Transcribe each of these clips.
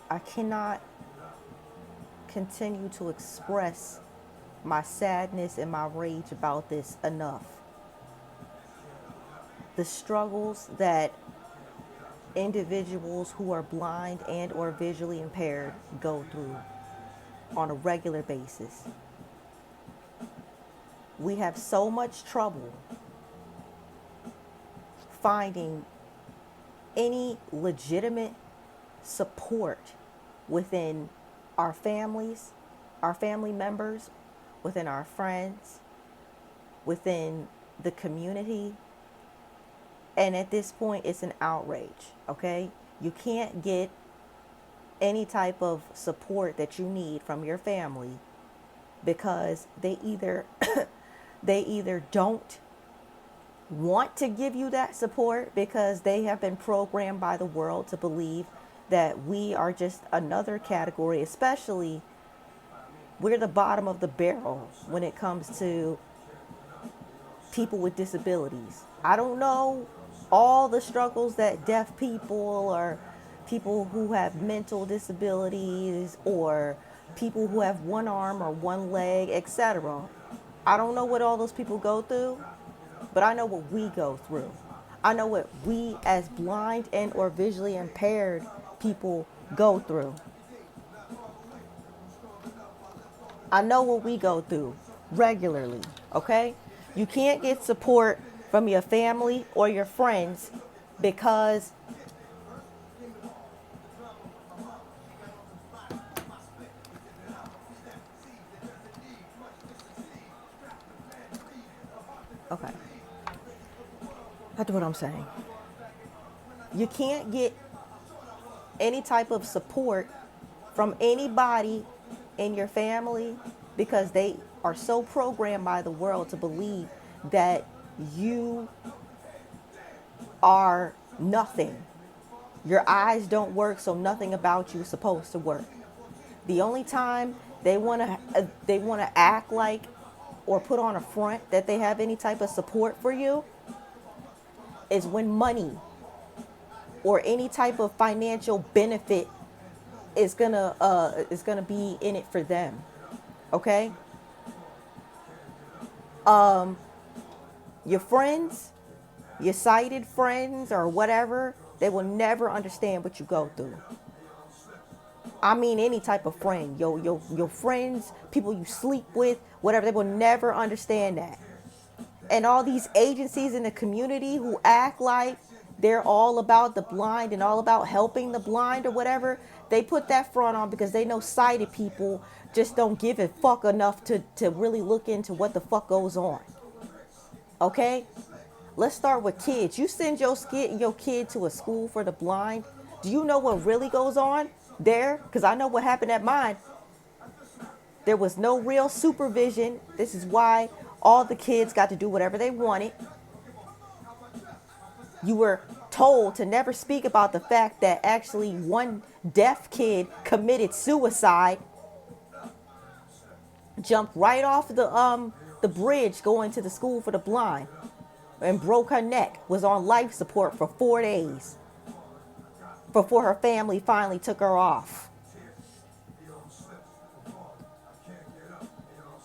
I cannot continue to express my sadness and my rage about this enough. The struggles that individuals who are blind and or visually impaired go through on a regular basis. We have so much trouble finding any legitimate support within our families, our family members, within our friends, within the community. And at this point, it's an outrage, okay? You can't get any type of support that you need from your family because they either don't want to give you that support because they have been programmed by the world to believe that we are just another category, especially we're the bottom of the barrel when it comes to people with disabilities. I don't know all the struggles that deaf people or people who have mental disabilities or people who have one arm or one leg, etc. I don't know what all those people go through, but I know what we go through. I know what we as blind and or visually impaired people go through. I know what we go through regularly, okay? You can't get support from your family or your friends because okay. That's what I'm saying. You can't get any type of support from anybody in your family because they are so programmed by the world to believe that you are nothing. Your eyes don't work, so nothing about you is supposed to work. The only time they want to act like or put on a front that they have any type of support for you is when money or any type of financial benefit is gonna be in it for them. Okay? Your friends, your sighted friends or whatever, they will never understand what you go through. I mean any type of friend, your friends, people you sleep with, whatever, they will never understand that. And all these agencies in the community who act like they're all about the blind and all about helping the blind or whatever, they put that front on because they know sighted people just don't give a fuck enough to really look into what the fuck goes on. Okay? Let's start with kids. You send your kid to a school for the blind. Do you know what really goes on there? Because I know what happened at mine. There was no real supervision. This is why all the kids got to do whatever they wanted. You were told to never speak about the fact that actually one deaf kid committed suicide, jumped right off the bridge going to the school for the blind and broke her neck, was on life support for 4 days before her family finally took her off.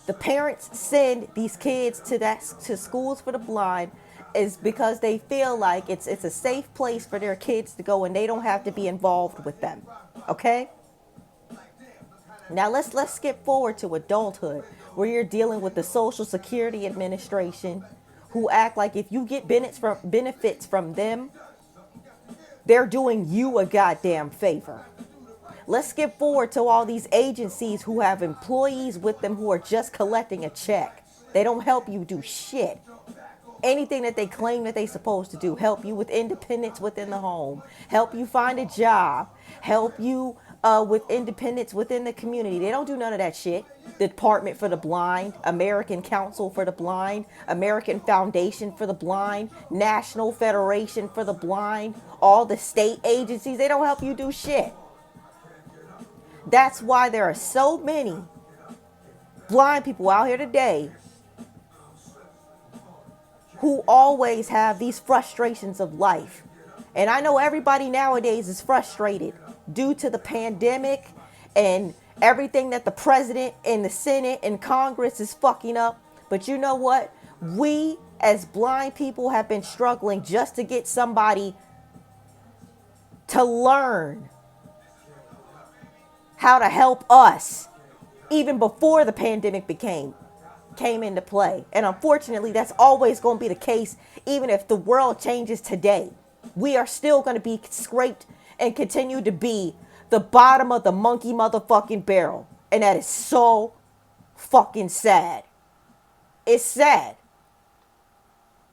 The parents send these kids to schools for the blind is because they feel like it's a safe place for their kids to go and they don't have to be involved with them. Okay? Now let's skip forward to adulthood where you're dealing with the Social Security Administration who act like if you get benefits from them, they're doing you a goddamn favor. Let's skip forward to all these agencies who have employees with them who are just collecting a check. They don't help you do shit. Anything that they claim that they're supposed to do, help you with independence within the home, help you find a job, help you with independence within the community. They don't do none of that shit. The Department for the Blind, American Council for the Blind, American Foundation for the Blind, National Federation for the Blind, all the state agencies, they don't help you do shit. That's why there are so many blind people out here today who always have these frustrations of life And I know everybody nowadays is frustrated due to the pandemic and everything that the president and the Senate and Congress is fucking up. But you know what? We as blind people have been struggling just to get somebody to learn how to help us even before the pandemic came into play. And unfortunately, that's always going to be the case. Even if the world changes today, we are still going to be scraped and continue to be the bottom of the monkey motherfucking barrel. And that is so fucking sad. It's sad.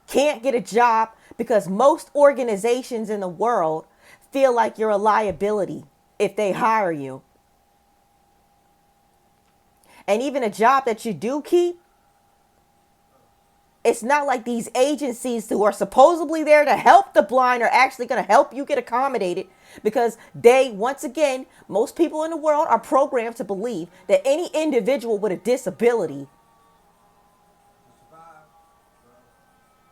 Can't get a job because most organizations in the world feel like you're a liability if they hire you. And even a job that you do keep, it's not like these agencies who are supposedly there to help the blind are actually going to help you get accommodated, because they, once again, most people in the world are programmed to believe that any individual with a disability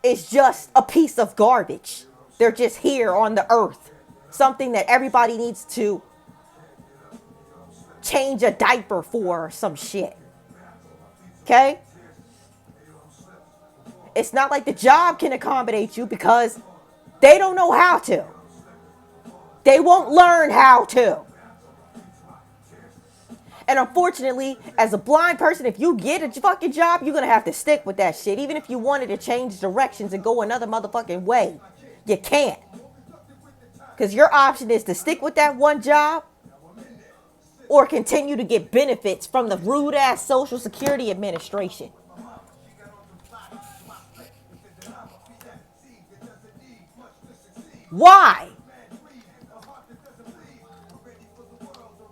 is just a piece of garbage. They're just here on the earth. Something that everybody needs to change a diaper for or some shit. Okay? It's not like the job can accommodate you because they don't know how to. They won't learn how to. And unfortunately, as a blind person, if you get a fucking job, you're going to have to stick with that shit. Even if you wanted to change directions and go another motherfucking way, you can't. Because your option is to stick with that one job or continue to get benefits from the rude ass Social Security Administration. Why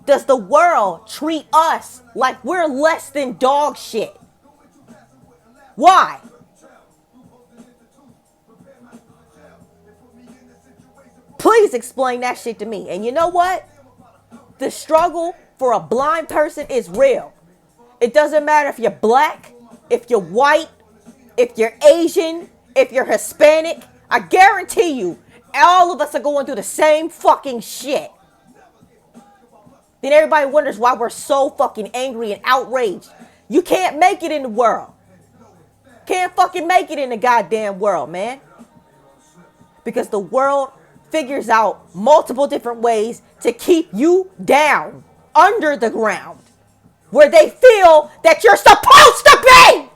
does the world treat us like we're less than dog shit? Why? Please explain that shit to me. And you know what? The struggle for a blind person is real. It doesn't matter if you're black, if you're white, if you're Asian, if you're Hispanic. I guarantee you, all of us are going through the same fucking shit. Then everybody wonders why we're so fucking angry and outraged. You can't make it in the world. Can't fucking make it in the goddamn world, man. Because the world figures out multiple different ways to keep you down under the ground where they feel that you're supposed to be.